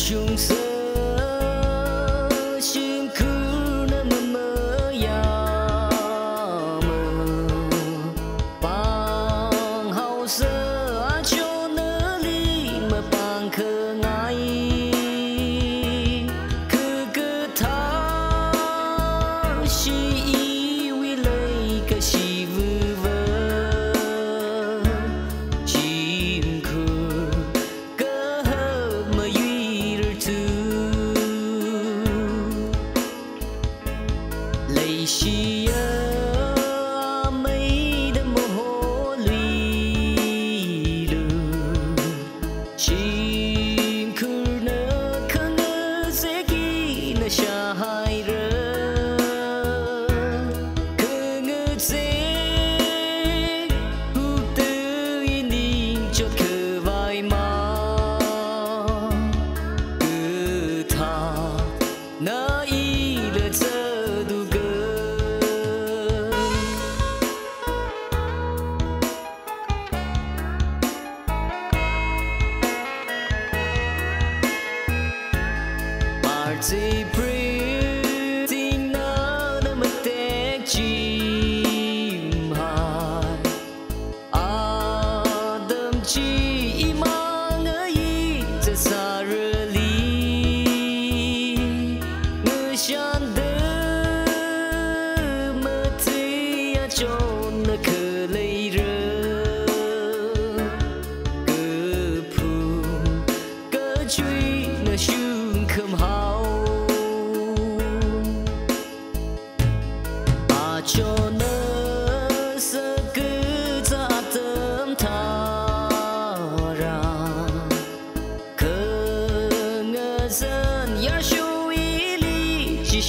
chung sơ chim cứ nằm mơ ya mơ bang hậu sơ cho nơ ly mà bang khờ ngay cứ cứ tha chi ý vì lấy cái chi vư vơ chim khờ cơ hờ mà duy rồi tu lấy chi mấy đêm mồ hôi lụy lừ chim khờ nơ khờ ngơ dễ kỳ nơ xa hai rơ khờ ngơ dễ hụ tư in cho khờ vai mà cứ tha na y lơ dơ du gơ Arti breathing na na matek chim hai Adam chi imang ai te sa reli ngư shan de ma ti a chon na khờ lei rơ cơ phu cơ truy na shung kham hao a cho nơ sơ cứ za tâm tha ra khờ ngơ dân ya shu y li chỉ